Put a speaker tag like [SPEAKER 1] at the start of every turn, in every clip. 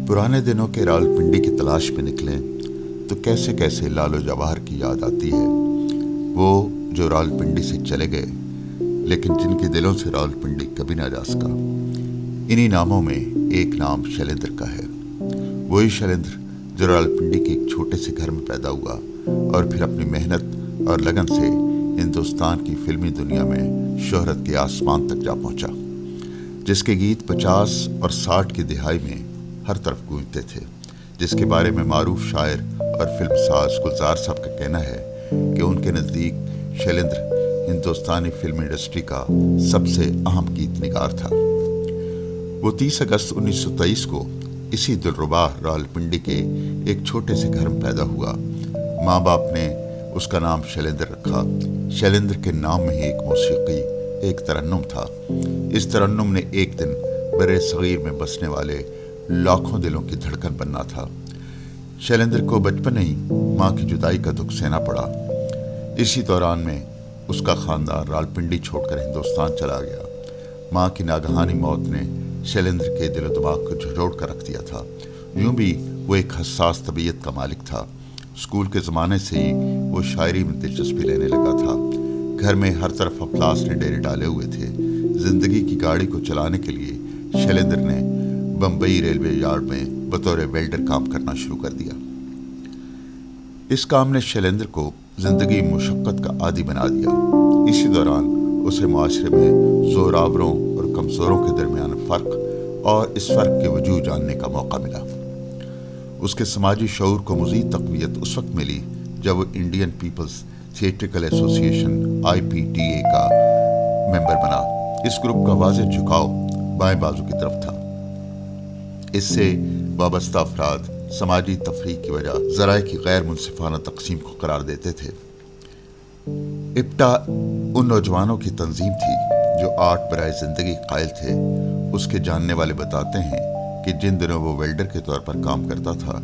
[SPEAKER 1] पुराने दिनों के रावलपिंडी की तलाश में निकलें तो कैसे कैसे लालो जवाहर की याद आती है। वो जो रावलपिंडी से चले गए लेकिन जिनके दिलों से रावलपिंडी कभी ना जा सका। इन्हीं नामों में एक नाम शैलेंद्र का है। वही शैलेंद्र जो रावलपिंडी के एक छोटे से घर में पैदा हुआ और फिर अपनी मेहनत और लगन से हिंदुस्तान की फिल्मी दुनिया में शोहरत के आसमान तक जा पहुंचा, जिसके गीत 50 और 60 की दिहाई में हर तरफ गूंजते थे, जिसके बारे में मारूफ शायर और फिल्मसाज गुलजार साहब का कहना है कि उनके नज़दीक शैलेंद्र हिंदुस्तानी फिल्म इंडस्ट्री का सबसे अहम गीत निगार था। वो 30 अगस्त 1923 को इसी दिलरुबा रावलपिंडी के एक छोटे से घर में पैदा हुआ। माँ बाप ने उसका नाम शैलेंद्र रखा। शैलेंद्र के नाम में ही एक मौसीकी, एक तरन्नुम था। इस तरन्नुम ने एक दिन बड़े सगीर में बसने वाले लाखों दिलों की धड़कन बनना था। शैलेंद्र को बचपन ही माँ की जुदाई का दुख सहना पड़ा। इसी दौरान में उसका खानदान रावलपिंडी छोड़कर हिंदुस्तान चला गया। माँ की नागहानी मौत ने शैलेंद्र के दिलो दिमाग को झंझोड़ कर रख दिया था। यूं भी वो एक हसास तबीयत का मालिक था। स्कूल के ज़माने से ही वो शायरी में दिलचस्पी लेने लगा था। घर में हर तरफ अफलास ने डेरे डाले हुए थे। जिंदगी की गाड़ी को चलाने के लिए शैलेंद्र ने बम्बई रेलवे यार्ड में बतौर वेल्डर काम करना शुरू कर दिया। इस काम ने शैलेंद्र को जिंदगी मुशक्क़त का आदी बना दिया। इसी दौरान उसे माशरे में ज़ोरावरों और कमज़ोरों के दरमियान फ़र्क और इस फ़र्क के वजूद जानने का मौका मिला। उसके समाजी शऊर को मज़ीद तक़वियत उस वक्त मिली जब वो Indian people's theatrical association IPTA का मेंबर बना। इस ग्रुप का वाज़ेह झुकाव बाएं बाजू की तरफ था। इससे वाबस्ता अफराद समाजी तफरीक की वजह ज़राए की गैर मुनसिफाना तकसीम को करार देते थे। इप्टा उन नौजवानों की तंजीम थी जो आर्ट बराए ज़िंदगी कायल थे। उसके जानने वाले बताते हैं कि जिन दिनों वो वेल्डर के तौर पर काम करता था,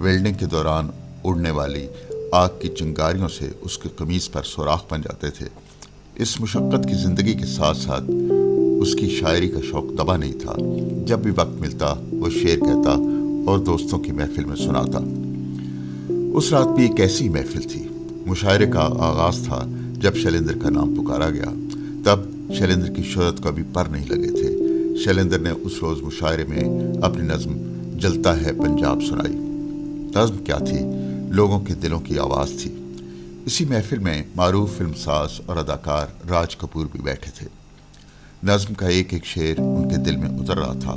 [SPEAKER 1] वेल्डिंग के दौरान उड़ने वाली आग की चिंगारियों से उसकी कमीज़ पर सुराख बन जाते थे। इस मुशक्क़त की ज़िंदगी के साथ साथ उसकी शायरी का शौक़ दबा नहीं था। जब भी वक्त मिलता वो शेर कहता और दोस्तों की महफिल में सुनाता। उस रात भी एक ऐसी महफिल थी। मुशायरे का आगाज़ था जब शैलेंद्र का नाम पुकारा गया। तब शैलेंद्र की शोहरत को अभी पर नहीं लगे थे। शैलेंद्र ने उस रोज़ मुशायरे में अपनी नज़्म जलता है पंजाब सुनाई। नज़्म क्या थी? लोगों के दिलों की आवाज़ थी। इसी महफिल में मारूफ फिल्मसाज और अदाकार राज कपूर भी बैठे थे। नज़्म का एक एक शेर उनके दिल में उतर रहा था।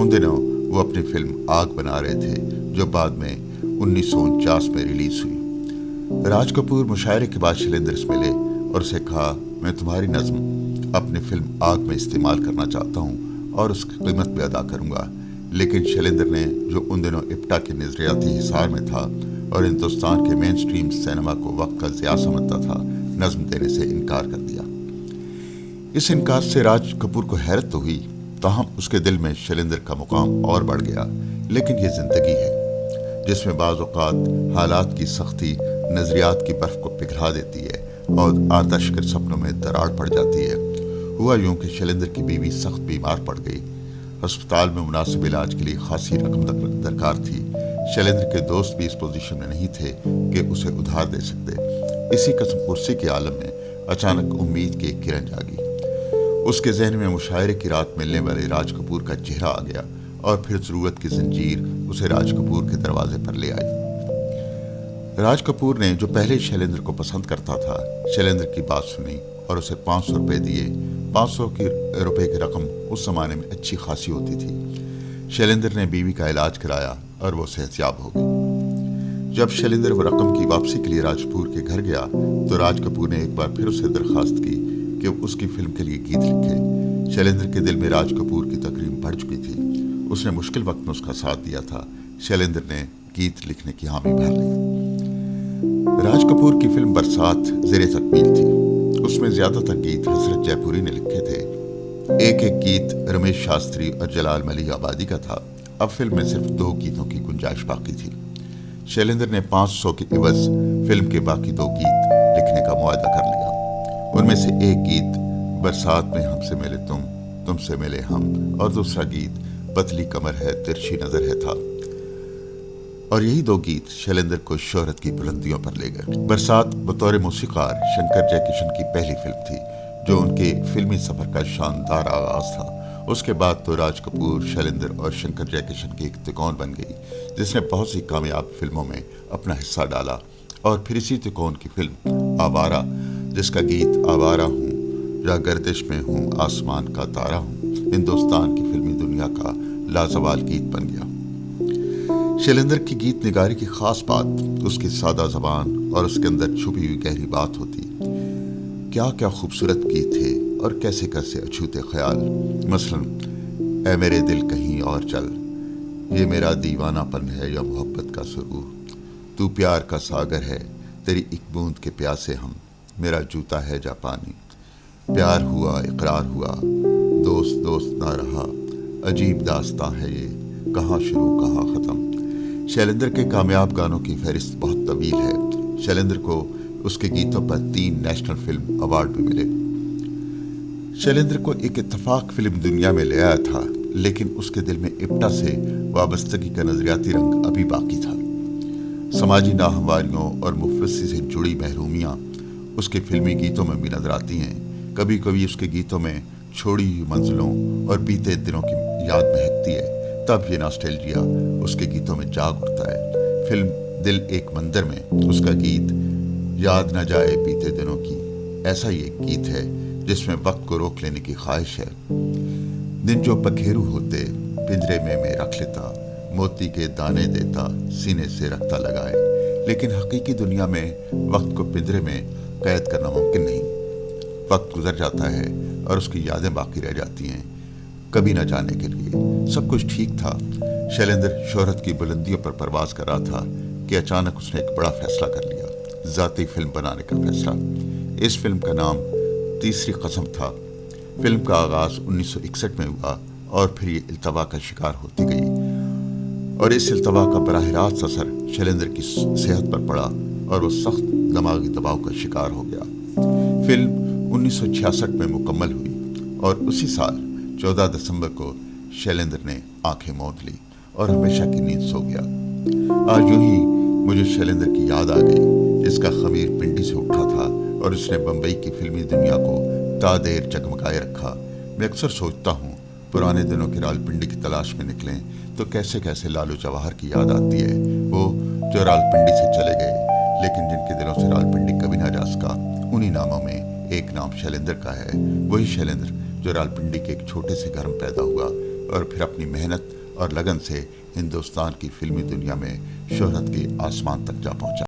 [SPEAKER 1] उन दिनों वो अपनी फिल्म आग बना रहे थे जो बाद में 1949 में रिलीज़ हुई। राज कपूर मुशायरे के बाद शैलेंद्र से मिले और उसे कहा, मैं तुम्हारी नज़्म अपनी फिल्म आग में इस्तेमाल करना चाहता हूँ और उसकी कीमत भी अदा करूँगा। लेकिन शैलेंद्र ने, जो उन दिनों इप्टा के नज़रियाती हिसार में था और हिंदुस्तान के मेन स्ट्रीम सिनेमा को वक्त का ज़िया समझता था, नज़्म देने से इनकार कर दिया। इस इनकार से राज कपूर को हैरत तो हुई, ताहम उसके दिल में शैलेंद्र का मुकाम और बढ़ गया। लेकिन ये ज़िंदगी है जिसमें बाज़ औक़ात हालात की सख्ती नज़रियात की बर्फ़ को पिघला देती है और आतश के सपनों में दरार पड़ जाती है। हुआ यूँ कि शैलेंद्र की बीवी सख्त बीमार पड़ गई। अस्पताल में मुनासिब इलाज के लिए खासी रकम दरकार थी। शैलेंद्र के दोस्त भी इस पोजीशन में नहीं थे कि उसे उधार दे सकते। इसी कसम कुर्सी के आलम में अचानक उम्मीद की एक किरण जागी। उसके जहन में मुशायरे की रात मिलने वाले राज कपूर का चेहरा आ गया और फिर ज़रूरत की जंजीर उसे राज कपूर के दरवाजे पर ले आई। राज कपूर ने, जो पहले शैलेंद्र को पसंद करता था, शैलेंद्र की बात सुनी और उसे 500 रुपये दिए। 500 रुपये की रकम उस ज़माने में अच्छी खासी होती थी। शैलेंद्र ने बीवी का इलाज कराया और वो सेहतयाब हो गई। जब शैलेंद्र वो रकम की वापसी के लिए राज कपूर के घर गया तो राज कपूर ने एक बार फिर उसे दरख्वास्त की कि उसकी फिल्म के लिए गीत लिखे। शैलेंद्र के दिल में राज कपूर की तकरीम बढ़ चुकी थी। उसने मुश्किल वक्त में उसका साथ दिया था। शैलेंद्र ने गीत लिखने की हामी भर ली। राज कपूर की फिल्म बरसात ज़ेरे तकमील थी। उसमें ज़्यादातर गीत हजरत जयपुरी ने लिखे थे। एक एक गीत रमेश शास्त्री और जलाल मलिक आबादी का था। अब फिल्म में सिर्फ 2 गीतों की गुंजाइश बाकी थी। शैलेंद्र ने 500 के इवज़ फिल्म के बाकी 2 गीत लिखने का मुआहदा कर लिया। उनमें से एक गीत बरसात में हमसे मिले तुम, तुमसे मिले हम, और दूसरा गीत पतली कमर है तिरछी नज़र है था। और यही दो गीत शैलेंद्र को शोहरत की बुलंदियों पर ले गए। बरसात बतौर मौसीकार शंकर जयकिशन की पहली फिल्म थी जो उनके फिल्मी सफर का शानदार आगाज था। उसके बाद तो राज कपूर, शैलेंद्र और शंकर जयकिशन की एक तिकोन बन गई जिसने बहुत सी कामयाब फिल्मों में अपना हिस्सा डाला। और फिर इसी तिकोन की फिल्म आवारा, जिसका गीत आवारा हूँ या गर्दिश में हूँ आसमान का तारा हूँ, हिंदुस्तान की फिल्मी दुनिया का लाजवाल गीत बन गया। शैलेंद्र की गीत निगारी की खास बात उसकी सादा जबान और उसके अंदर छुपी हुई गहरी बात होती। क्या क्या खूबसूरत गीत थे और कैसे कैसे अछूते ख्याल। मसलन ऐ मेरे दिल कहीं और चल, ये मेरा दीवानापन है या मोहब्बत का सुरूर, तू प्यार का सागर है तेरी एक बूंद के प्यासे हम, मेरा जूता है जापानी, प्यार हुआ इकरार हुआ, दोस्त दोस्त ना रहा, अजीब दास्तां है ये, कहाँ शुरू कहाँ ख़त्म। शैलेंद्र के कामयाब गानों की फहरिस्त बहुत तवील है। शैलेंद्र को उसके गीतों पर 3 नेशनल फिल्म अवार्ड भी मिले। शैलेंद्र को एक इत्तेफाक फिल्म दुनिया में ले आया था, लेकिन उसके दिल में इप्टा से वाबस्तगी का नजरियाती रंग अभी बाकी था। समाजी नाहमवारियों और मुफलिसी से जुड़ी महरूमियाँ उसके फिल्मी गीतों में भी नजर आती हैं। कभी कभी उसके गीतों में छोड़ी हुई मंजिलों और बीते दिनों की याद महकती है, तब ये नॉस्टैल्जिया उसके गीतों में जाग उठता है। फिल्म दिल एक मंदिर में उसका गीत याद न जाए बीते दिनों की ऐसा ही एक गीत है जिसमें वक्त को रोक लेने की ख्वाहिश है। दिन जो पखेरू होते पिंजरे में मैं रख लेता, मोती के दाने देता सीने से रखता लगाए, लेकिन हकीकी दुनिया में वक्त को पिंजरे में कैद करना मुमकिन नहीं। वक्त गुजर जाता है और उसकी यादें बाकी रह जाती हैं, कभी न जाने के लिए। सब कुछ ठीक था। शैलेंद्र शोहरत की बुलंदियों पर परवाज कर रहा था कि अचानक उसने एक बड़ा फैसला कर लिया, ज़ाती फिल्म बनाने का फैसला। इस फिल्म का नाम तीसरी कसम था। फिल्म का आगाज़ 1961 में हुआ और फिर ये इल्तवा का शिकार होती गई और इस इल्तवा का बराह रास्त असर शैलेंद्र की सेहत पर पड़ा और वो सख्त दिमागी दबाव का शिकार हो गया। फिल्म 1966 में मुकम्मल हुई और उसी साल 14 दिसंबर को शैलेंद्र ने आंखें मूंद ली और हमेशा की नींद सो गया। आज यूं ही मुझे शैलेंद्र की याद आ गई, जिसका खमीर पिंडी से उठा था और उसने बम्बई की फिल्मी दुनिया को तादेर जगमगाए रखा। मैं अक्सर सोचता हूँ, पुराने दिनों की रावलपिंडी की तलाश में निकलें तो कैसे कैसे लालू जवाहर की याद आती है, वो जो रावलपिंडी से चले गए लेकिन जिनके दिलों से रावलपिंडी कभी ना जा सका। उन्हीं नामों में एक नाम शैलेंद्र का है, वही शैलेंद्र जो रावलपिंडी के एक छोटे से घर में पैदा हुआ और फिर अपनी मेहनत और लगन से हिंदुस्तान की फिल्मी दुनिया में शोहरत के आसमान तक जा पहुंचा।